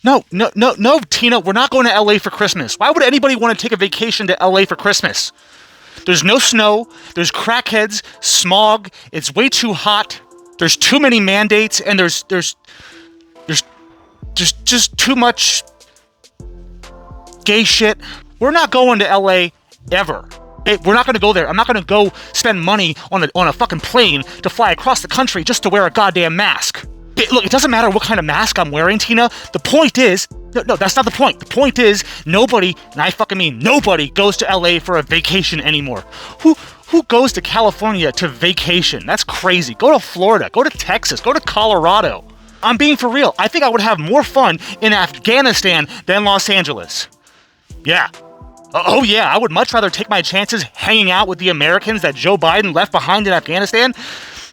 No, Tina, we're not going to LA for Christmas. Why would anybody want to take a vacation to LA for Christmas? There's no snow, there's crackheads, smog, it's way too hot, there's too many mandates, and there's just too much gay shit. We're not going to LA ever. We're not going to go there. I'm not going to go spend money on a fucking plane to fly across the country just to wear a goddamn mask. Look, it doesn't matter what kind of mask I'm wearing, Tina. The point is, no, that's not the point. The point is, nobody, and I fucking mean nobody, goes to LA for a vacation anymore. Who goes to California to vacation? That's crazy. Go to Florida. Go to Texas. Go to Colorado. I'm being for real. I think I would have more fun in Afghanistan than Los Angeles. Yeah. Oh yeah, I would much rather take my chances hanging out with the Americans that Joe Biden left behind in Afghanistan,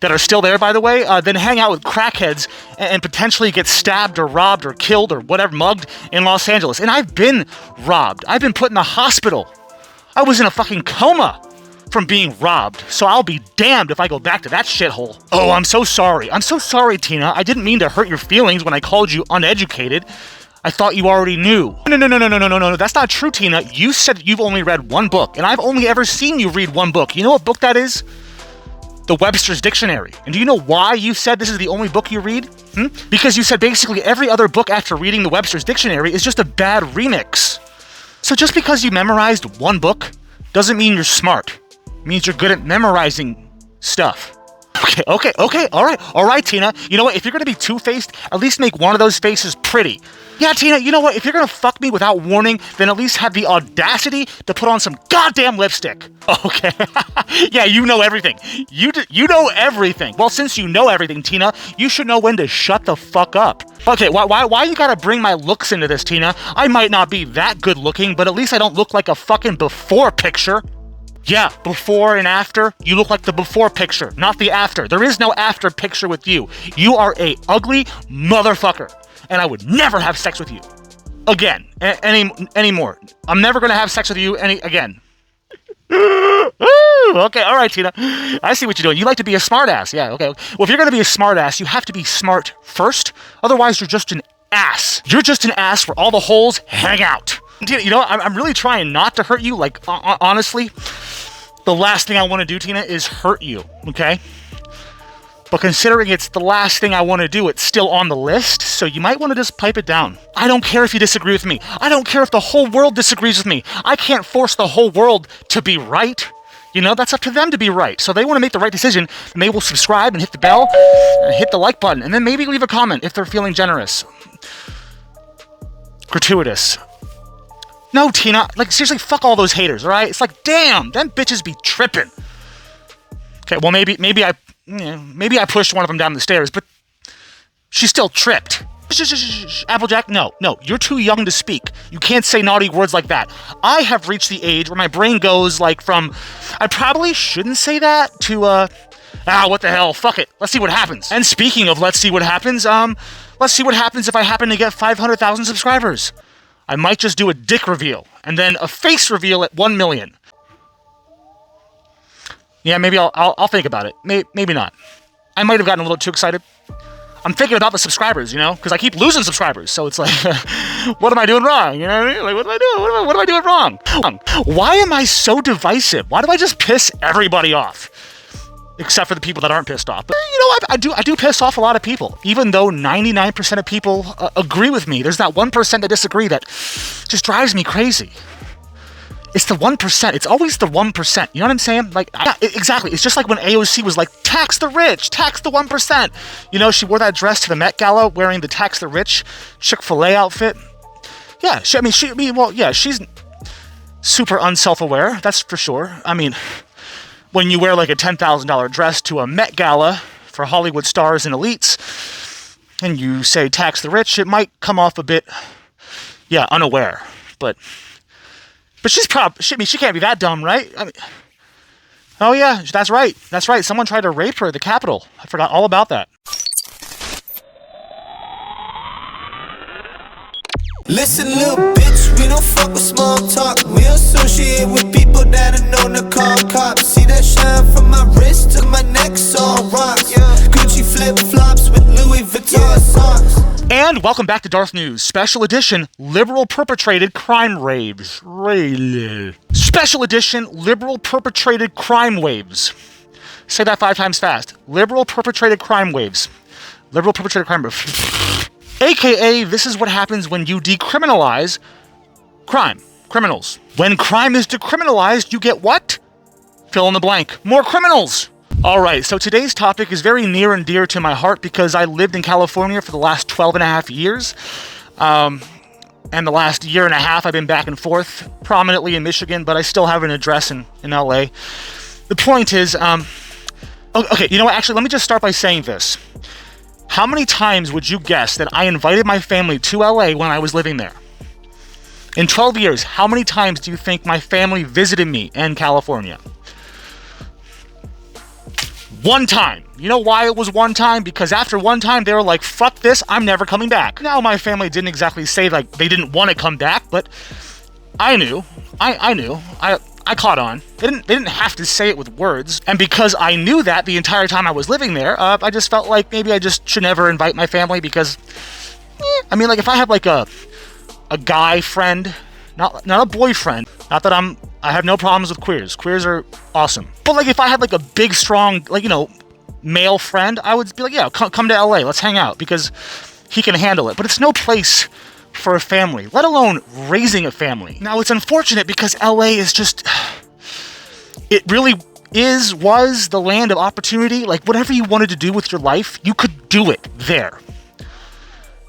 that are still there, by the way, than hang out with crackheads and potentially get stabbed or robbed or killed or whatever, mugged in Los Angeles. And I've been robbed. I've been put in the hospital. I was in a fucking coma from being robbed, so I'll be damned if I go back to that shithole. Oh, I'm so sorry. I'm so sorry, Tina. I didn't mean to hurt your feelings when I called you uneducated. I thought you already knew. No, that's not true, Tina. You said you've only read one book, and I've only ever seen you read one book. You know what book that is? The Webster's Dictionary. And do you know why you said this is the only book you read? Because you said basically every other book after reading the Webster's Dictionary is just a bad remix. So just because you memorized one book doesn't mean you're smart. It means you're good at memorizing stuff. Okay, all right, Tina. You know what? If you're gonna be two-faced, at least make one of those faces pretty. Yeah, Tina, you know what? If you're gonna fuck me without warning, then at least have the audacity to put on some goddamn lipstick. Okay. Yeah, you know everything. You know everything. Well, since you know everything, Tina, you should know when to shut the fuck up. Okay, why you gotta bring my looks into this, Tina? I might not be that good looking, but at least I don't look like a fucking before picture. Yeah, before and after, you look like the before picture, not the after. There is no after picture with you. You are a ugly motherfucker, and I would never have sex with you again, anymore. I'm never gonna have sex with you again. Okay, all right, Tina. I see what you're doing. You like to be a smartass. Yeah, okay. Well, if you're gonna be a smartass, you have to be smart first. Otherwise, you're just an ass. You're just an ass where all the holes hang out. Tina, you know, I'm really trying not to hurt you. Like, honestly, the last thing I want to do, Tina, is hurt you, okay? But considering it's the last thing I want to do, it's still on the list, so you might want to just pipe it down. I don't care if you disagree with me. I don't care if the whole world disagrees with me. I can't force the whole world to be right. You know, that's up to them to be right. So they want to make the right decision, and they will subscribe and hit the bell and hit the like button, and then maybe leave a comment if they're feeling generous. Gratuitous. No, Tina, like, seriously, fuck all those haters, all right? It's like, damn, them bitches be tripping. Okay, well, maybe I pushed one of them down the stairs, but she still tripped. Applejack, no, you're too young to speak. You can't say naughty words like that. I have reached the age where my brain goes, like, from, I probably shouldn't say that, to, what the hell, fuck it, let's see what happens. And speaking of let's see what happens, let's see what happens if I happen to get 500,000 subscribers. I might just do a dick reveal, and then a face reveal at 1 million. Yeah, maybe I'll think about it. Maybe not. I might have gotten a little too excited. I'm thinking about the subscribers, you know, because I keep losing subscribers, so it's like, what am I doing wrong? You know what I mean? Like, what am I doing? What am I doing wrong? Why am I so divisive? Why do I just piss everybody off? Except for the people that aren't pissed off. But, you know, I do piss off a lot of people. Even though 99% of people agree with me, there's that 1% that disagree that just drives me crazy. It's the 1%. It's always the 1%. You know what I'm saying? Like, yeah, exactly. It's just like when AOC was like, tax the rich, tax the 1%. You know, she wore that dress to the Met Gala wearing the tax the rich Chick-fil-A outfit. Yeah, she's super unself-aware. That's for sure. I mean, when you wear like a $10,000 dress to a Met Gala for Hollywood stars and elites, and you say tax the rich, it might come off a bit, unaware. But she's she can't be that dumb, right? I mean, oh yeah, that's right. Someone tried to rape her at the Capitol. I forgot all about that. Listen, little bitch, we don't fuck with small talk. We associate with people that are known to call cops. See that shine from my wrist to my neck, all rocks. Gucci flip-flops with Louis Vuitton socks. And welcome back to DarthNews, special edition, liberal perpetrated crime waves. Special edition, liberal perpetrated crime waves. Say that 5 times fast. Liberal perpetrated crime waves. Liberal perpetrated crime waves. AKA, this is what happens when you decriminalize crime. Criminals. When crime is decriminalized, you get what? Fill in the blank. More criminals! Alright, so today's topic is very near and dear to my heart because I lived in California for the last 12 and a half years. And the last year and a half I've been back and forth, prominently in Michigan, but I still have an address in LA. The point is, okay, you know what, actually, let me just start by saying this. How many times would you guess that I invited my family to LA when I was living there? In 12 years, how many times do you think my family visited me in California? One time. You know why it was one time? Because after one time, they were like, fuck this, I'm never coming back. Now, my family didn't exactly say, like, they didn't want to come back, but I knew. I knew. I caught on. They didn't have to say it with words. And because I knew that the entire time I was living there, I just felt like maybe I just should never invite my family because, I mean, like, if I had, like, a guy friend, not a boyfriend, not that I have no problems with queers. Queers are awesome. But, like, if I had, like, a big, strong, like, you know, male friend, I would be like, yeah, come to LA, let's hang out, because he can handle it. But it's no place for a family, let alone raising a family. Now, it's unfortunate because LA is just, it really was the land of opportunity. Like, whatever you wanted to do with your life, you could do it there.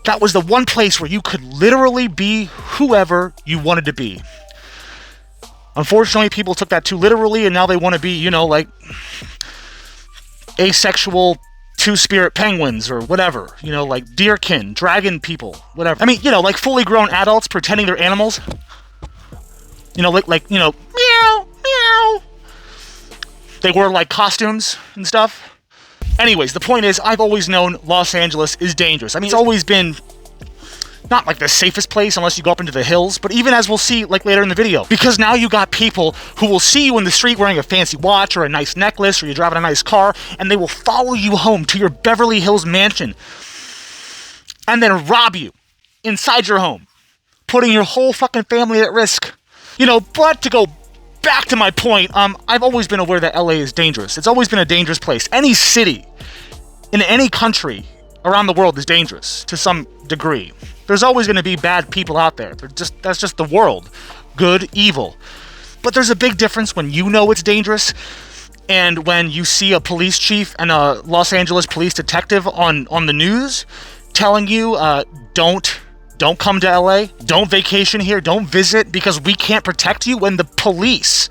That was the one place where you could literally be whoever you wanted to be. Unfortunately, people took that too literally, and now they want to be, you know, like, asexual two-spirit penguins or whatever. You know, like deerkin, dragon people, whatever. I mean, you know, like fully grown adults pretending they're animals. You know, like you know, meow, meow. They wear, like, costumes and stuff. Anyways, the point is, I've always known Los Angeles is dangerous. I mean, it's always been not like the safest place unless you go up into the hills, but even as we'll see, like, later in the video. Because now you got people who will see you in the street wearing a fancy watch or a nice necklace or you're driving a nice car, and they will follow you home to your Beverly Hills mansion and then rob you inside your home, putting your whole fucking family at risk. You know, but to go back to my point, I've always been aware that LA is dangerous. It's always been a dangerous place. Any city in any country around the world is dangerous to some degree. There's always going to be bad people out there. That's just the world. Good, evil. But there's a big difference when you know it's dangerous and when you see a police chief and a Los Angeles police detective on the news telling you, don't come to LA, don't vacation here, don't visit because we can't protect you, when the police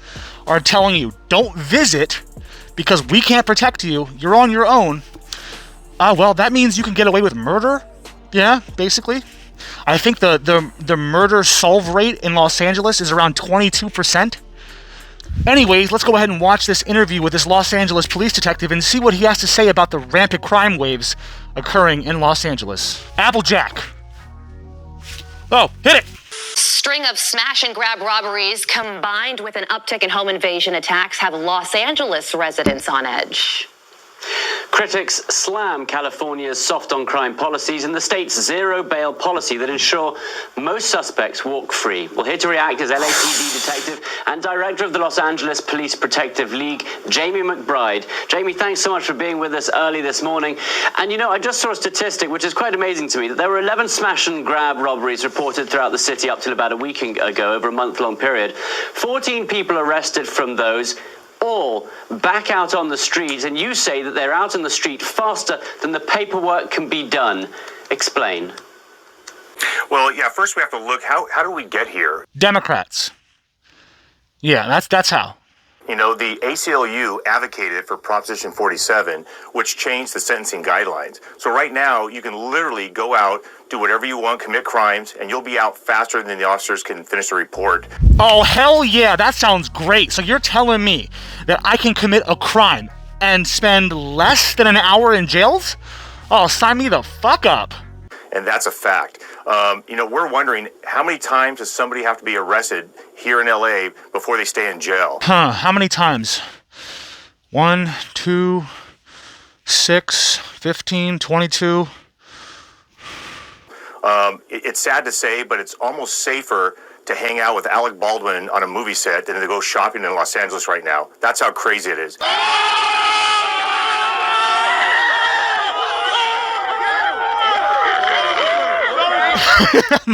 are telling you, don't visit because we can't protect you, you're on your own. Well, that means you can get away with murder? Yeah, basically. I think the murder solve rate in Los Angeles is around 22%. Anyways, let's go ahead and watch this interview with this Los Angeles police detective and see what he has to say about the rampant crime waves occurring in Los Angeles. Applejack. Oh, hit it! String of smash and grab robberies combined with an uptick in home invasion attacks have Los Angeles residents on edge. Critics slam California's soft-on-crime policies and the state's zero-bail policy that ensure most suspects walk free. Well, here to react is LAPD detective and director of the Los Angeles Police Protective League, Jamie McBride. Jamie, thanks so much for being with us early this morning. And, you know, I just saw a statistic which is quite amazing to me, that there were 11 smash-and-grab robberies reported throughout the city up till about a week ago, over a month-long period. 14 people arrested from those, all back out on the street, and you say that they're out on the street faster than the paperwork can be done. Explain. Well, yeah, first we have to look, how do we get here? Democrats. Yeah, that's how. You know, the ACLU advocated for Proposition 47, which changed the sentencing guidelines. So right now, you can literally go out, do whatever you want, commit crimes, and you'll be out faster than the officers can finish the report. Oh, hell yeah, that sounds great. So you're telling me that I can commit a crime and spend less than an hour in jails? Oh, sign me the fuck up. And that's a fact. You know, we're wondering, how many times does somebody have to be arrested here in LA before they stay in jail? How many times? 1, 2, 6, 15, 22. It's sad to say, but it's almost safer to hang out with Alec Baldwin on a movie set than to go shopping in Los Angeles right now. That's how crazy it is.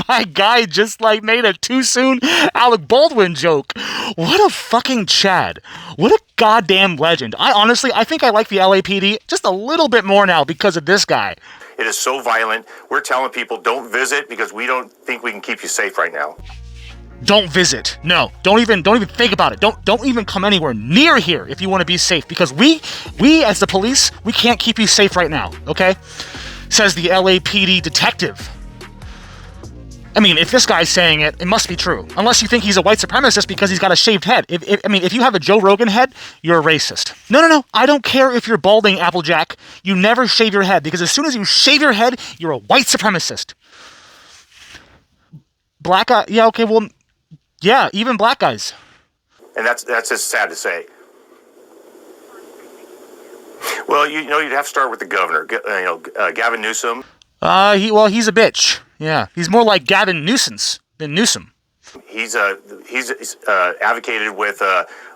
My guy just like made a too soon Alec Baldwin joke. What a fucking Chad. What a goddamn legend. I think I like the LAPD just a little bit more now because of this guy. It is so violent. We're telling people don't visit because we don't think we can keep you safe right now. Don't visit. No, don't even think about it. Don't even come anywhere near here if you want to be safe, because we as the police, we can't keep you safe right now, okay? Says the LAPD detective. I mean, if this guy's saying it, it must be true. Unless you think he's a white supremacist because he's got a shaved head. If you have a Joe Rogan head, you're a racist. No. I don't care if you're balding, Applejack. You never shave your head, because as soon as you shave your head, you're a white supremacist. Black guy, yeah, okay, well, yeah, even black guys. And that's just sad to say. Well, you'd have to start with the governor, Gavin Newsom. He's a bitch. Yeah, he's more like Gavin Nuisance than Newsom. He's advocated with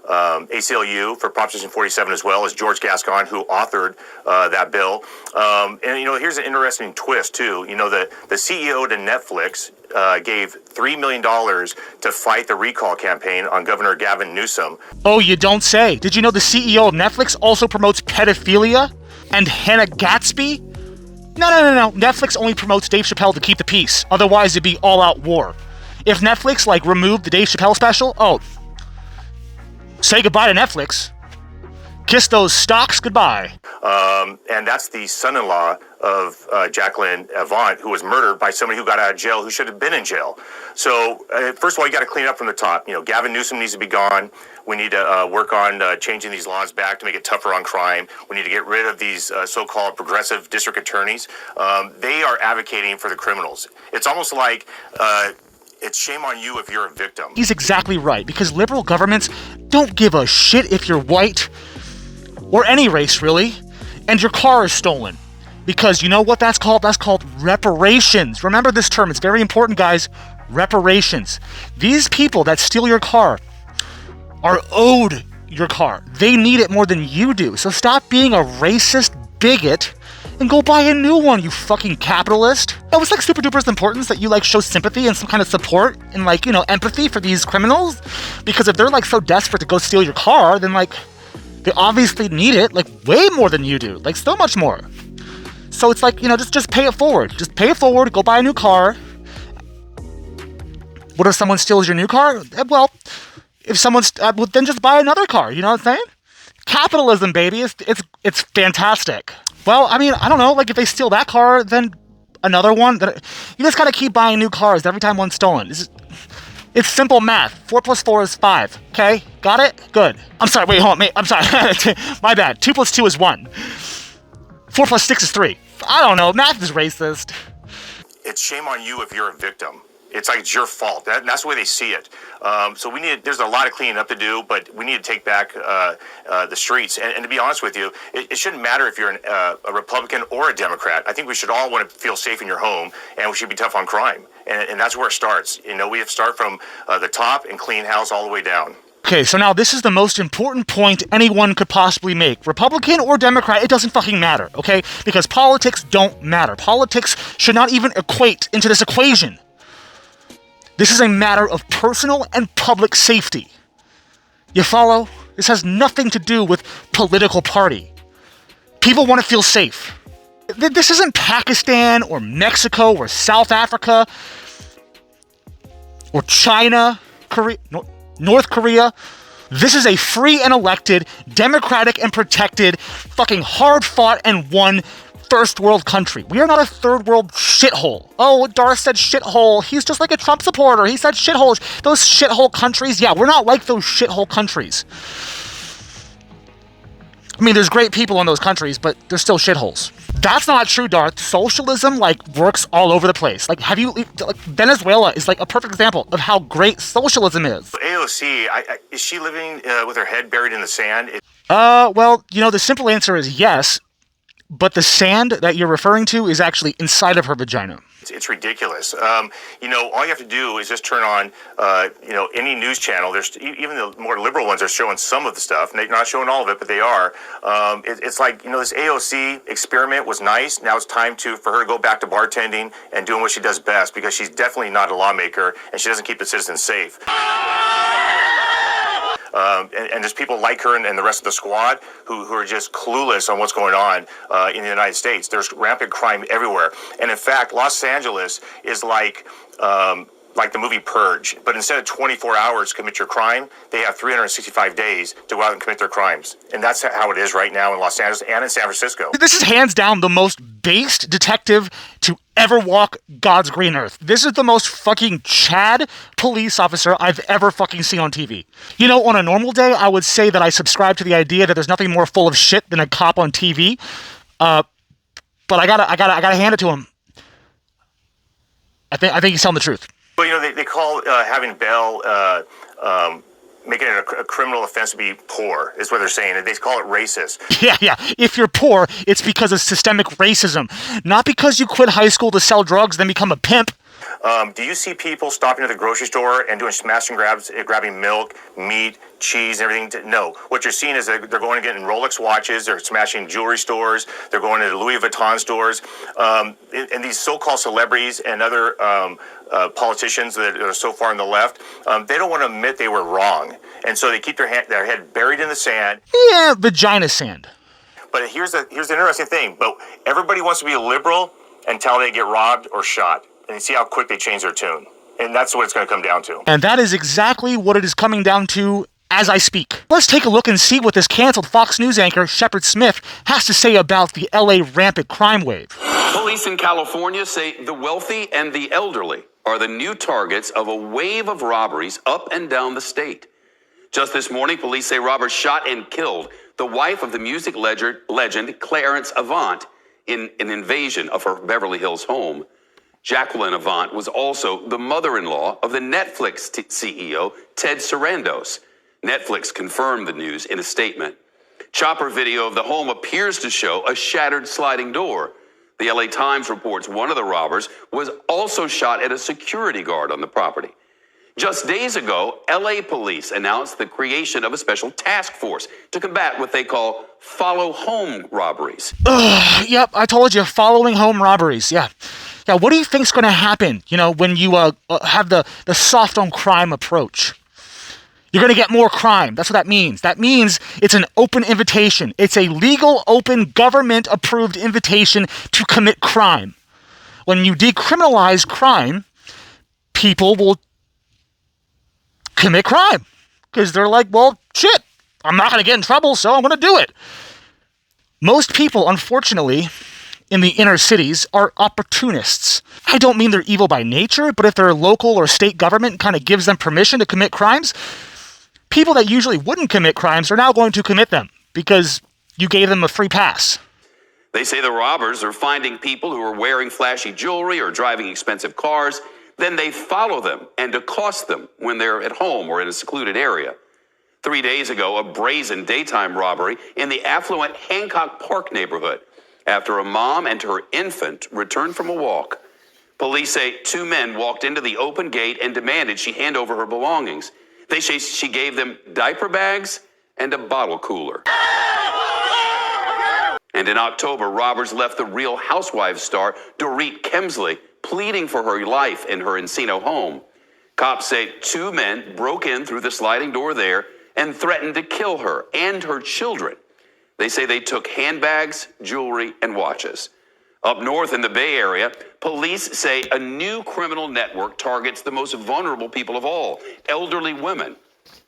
ACLU for Proposition 47 as well as George Gascon, who authored that bill. And here's an interesting twist too. The CEO to Netflix gave $3 million to fight the recall campaign on Governor Gavin Newsom. Oh, you don't say. Did you know the CEO of Netflix also promotes pedophilia and Hannah Gatsby? No. Netflix only promotes Dave Chappelle to keep the peace. Otherwise, it'd be all-out war. If Netflix, removed the Dave Chappelle special, say goodbye to Netflix. Kiss those stocks goodbye. And that's the son-in-law of Jacqueline Avant, who was murdered by somebody who got out of jail who should have been in jail. So, first of all, you got to clean up from the top. Gavin Newsom needs to be gone. We need to work on changing these laws back to make it tougher on crime. We need to get rid of these so-called progressive district attorneys. They are advocating for the criminals. It's almost like it's shame on you if you're a victim. He's exactly right, because liberal governments don't give a shit if you're white, or any race really, and your car is stolen. Because you know what that's called? That's called reparations. Remember this term, it's very important, guys. Reparations. These people that steal your car are owed your car. They need it more than you do. So stop being a racist bigot and go buy a new one, you fucking capitalist. It's super duper importance that you show sympathy and some kind of support and empathy for these criminals. Because if they're so desperate to go steal your car, then they obviously need it way more than you do. So much more. So it's just pay it forward. Just pay it forward, go buy a new car. What if someone steals your new car? Well, if someone's then just buy another car, you know what I'm saying? Capitalism, baby, it's fantastic. Well, I don't know, if they steal that car, then another one. You just gotta keep buying new cars every time one's stolen. It's simple math. 4 + 4 is 5. Okay, got it? Good. I'm sorry. Wait, hold on. I'm sorry. My bad. 2 + 2 is 1. 4 + 6 is 3. I don't know. Math is racist. It's shame on you if you're a victim. It's it's your fault. That's the way they see it. So there's a lot of cleaning up to do, but we need to take back the streets. And to be honest with you, it shouldn't matter if you're a Republican or a Democrat. I think we should all want to feel safe in your home, and we should be tough on crime. And that's where it starts. We have to start from the top and clean house all the way down. Okay, so now this is the most important point anyone could possibly make. Republican or Democrat, it doesn't fucking matter, okay? Because politics don't matter. Politics should not even equate into this equation. This is a matter of personal and public safety. You follow? This has nothing to do with political party. People want to feel safe. This isn't Pakistan or Mexico or South Africa or China, Korea, North Korea. This is a free and elected, democratic and protected, fucking hard-fought and won first world country. We are not a third world shithole. Oh, Darth said shithole. He's just like a Trump supporter. He said shithole. Those shithole countries, yeah, we're not like those shithole countries. There's great people in those countries, but they're still shitholes. That's not true, Darth. Socialism, works all over the place. Venezuela is, a perfect example of how great socialism is. AOC, is she living with her head buried in the sand? Well, the simple answer is yes, but the sand that you're referring to is actually inside of her vagina. It's ridiculous. All you have to do is just turn on, any news channel. There's even the more liberal ones are showing some of the stuff. They're not showing all of it, but they are. It's like, this AOC experiment was nice. Now it's time for her to go back to bartending and doing what she does best, because she's definitely not a lawmaker and she doesn't keep the citizens safe. And there's people like her and the rest of the squad who are just clueless on what's going on in the United States. There's rampant crime everywhere. And in fact, Los Angeles is like the movie Purge. But instead of 24 hours to commit your crime, they have 365 days to go out and commit their crimes. And that's how it is right now in Los Angeles and in San Francisco. This is hands down the most based detective to ever walk God's green earth. This is the most fucking Chad police officer I've ever fucking seen on TV. On a normal day, I would say that I subscribe to the idea that there's nothing more full of shit than a cop on TV. But I gotta hand it to him. I think he's telling the truth. Well, they call having bail, making it a criminal offense to be poor, is what they're saying. They call it racist. Yeah. If you're poor, it's because of systemic racism. Not because you quit high school to sell drugs, then become a pimp. Do you see people stopping at the grocery store and doing smash and grabs, grabbing milk, meat, cheese, and everything? No. What you're seeing is that they're going and getting Rolex watches, they're smashing jewelry stores, they're going to Louis Vuitton stores, and these so-called celebrities and other politicians that are so far on the left, they don't want to admit they were wrong. And so they keep their head buried in the sand. Yeah, vagina sand. But here's the interesting thing. But everybody wants to be a liberal until they get robbed or shot. And you see how quick they change their tune. And that's what it's going to come down to. And that is exactly what it is coming down to as I speak. Let's take a look and see what this canceled Fox News anchor, Shepard Smith, has to say about the LA rampant crime wave. Police in California say the wealthy and the elderly are the new targets of a wave of robberies up and down the state. Just this morning, police say robbers shot and killed the wife of the music legend Clarence Avant in an invasion of her Beverly Hills home. Jacqueline Avant was also the mother-in-law of the Netflix CEO, Ted Sarandos. Netflix confirmed the news in a statement. Chopper video of the home appears to show a shattered sliding door. The LA Times reports one of the robbers was also shot at a security guard on the property. Just days ago, LA police announced the creation of a special task force to combat what they call follow home robberies. Yep, I told you, following home robberies, yeah. Yeah, what do you think's going to happen, when you have the soft on crime approach? You're going to get more crime. That's what that means. That means it's an open invitation. It's a legal, open, government-approved invitation to commit crime. When you decriminalize crime, people will commit crime. Because they're like, well, shit, I'm not going to get in trouble, so I'm going to do it. Most people, unfortunately, in the inner cities are opportunists. I don't mean they're evil by nature, but if their local or state government kind of gives them permission to commit crimes, people that usually wouldn't commit crimes are now going to commit them because you gave them a free pass. They say the robbers are finding people who are wearing flashy jewelry or driving expensive cars. Then they follow them and accost them when they're at home or in a secluded area. 3 days ago, a brazen daytime robbery in the affluent Hancock Park neighborhood after a mom and her infant returned from a walk. Police say 2 men walked into the open gate and demanded she hand over her belongings. They say she gave them diaper bags and a bottle cooler. And in October, robbers left the Real Housewives star Dorit Kemsley pleading for her life in her Encino home. Cops say 2 men broke in through the sliding door there and threatened to kill her and her children. They say they took handbags, jewelry, and watches. Up north in the Bay Area, police say a new criminal network targets the most vulnerable people of all, elderly women.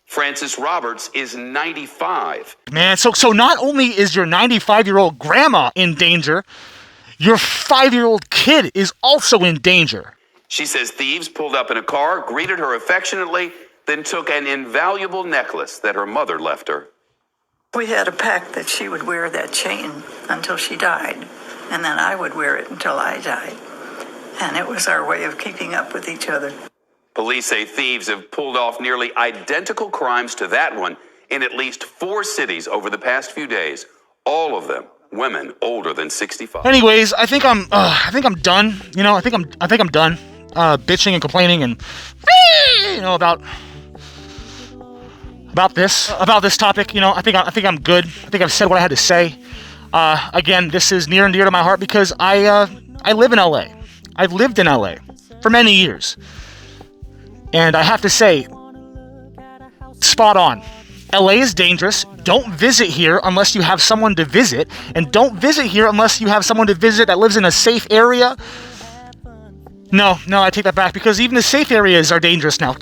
Frances Roberts is 95. Man, so not only is your 95-year-old grandma in danger, your 5-year-old kid is also in danger. She says thieves pulled up in a car, greeted her affectionately, then took an invaluable necklace that her mother left her. We had a pact that she would wear that chain until she died, and then I would wear it until I died. And it was our way of keeping up with each other. Police say thieves have pulled off nearly identical crimes to that one in at least 4 cities over the past few days, all of them women older than 65. Anyways, I think I'm done. You know, I think I'm done bitching and complaining and about this topic. You know, I think I'm good. I think I've said what I had to say. Again, this is near and dear to my heart because I live in LA. I've lived in LA for many years, and I have to say, spot on. LA is dangerous. Don't visit here unless you have someone to visit, and don't visit here unless you have someone to visit that lives in a safe area. No, I take that back, because even the safe areas are dangerous now.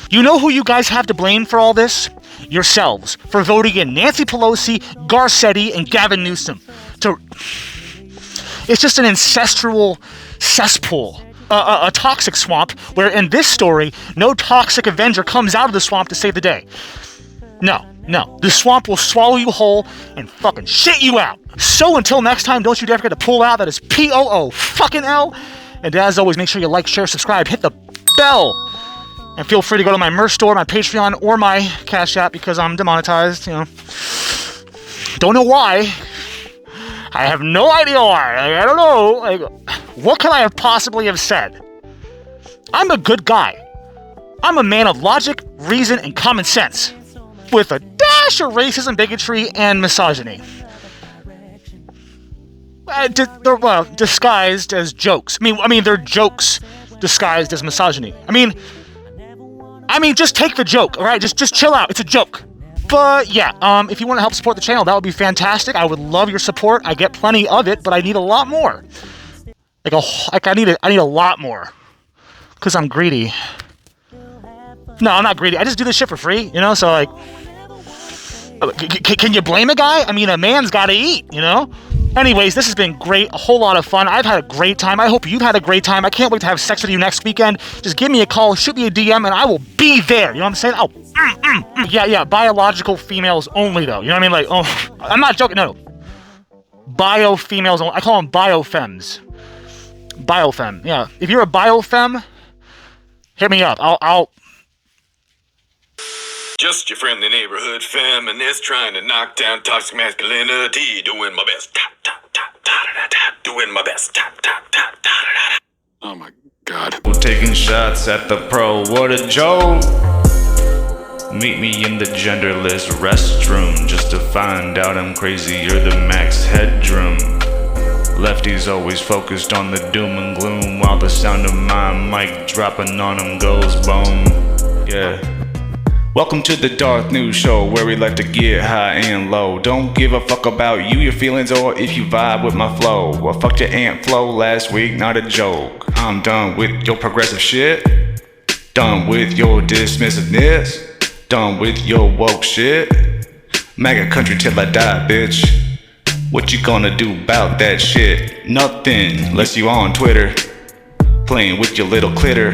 You know who you guys have to blame for all this? Yourselves, for voting in Nancy Pelosi, Garcetti, and Gavin Newsom. It's just an ancestral cesspool. A toxic swamp, where in this story, no toxic Avenger comes out of the swamp to save the day. No. The swamp will swallow you whole and fucking shit you out. So until next time, don't you dare forget to pull out. That is POO. And as always, make sure you like, share, subscribe, hit the bell. And feel free to go to my merch store, my Patreon, or my CashApp, because I'm demonetized, you know. Don't know why. I have no idea why. I don't know. What could I have possibly have said? I'm a good guy. I'm a man of logic, reason, and common sense, with a dash of racism, bigotry, and misogyny. They're disguised as jokes. I mean, they're jokes disguised as misogyny. I mean, just take the joke, all right? Just chill out. It's a joke. But yeah, if you want to help support the channel, that would be fantastic. I would love your support. I get plenty of it, but I need a lot more. I need a lot more, because I'm greedy. No, I'm not greedy. I just do this shit for free, you know. So like, can you blame a guy? I mean, a man's got to eat, you know. Anyways, this has been great. A whole lot of fun. I've had a great time. I hope you've had a great time. I can't wait to have sex with you next weekend. Just give me a call, shoot me a DM, and I will be there. You know what I'm saying? Yeah. Biological females only, though. You know what I mean? Like, oh, I'm not joking. No. Bio females only. I call them biofems. Biofem. Yeah. If you're a biofem, hit me up. I'll. Just your friendly neighborhood feminist trying to knock down toxic masculinity. Doing my best. Doing my best. Oh my God. Taking shots at the pro, what a joke. Meet me in the genderless restroom just to find out I'm crazier than Max Headroom. Lefties always focused on the doom and gloom, while the sound of my mic dropping on them goes boom. Yeah. Welcome to the DarthNews show, where we like to get high and low. Don't give a fuck about you, your feelings, or if you vibe with my flow. Well, fucked your ant flow last week, not a joke. I'm done with your progressive shit. Done with your dismissiveness. Done with your woke shit. MAGA country till I die, bitch. What you gonna do about that shit? Nothing, unless you on Twitter, playing with your little clitter.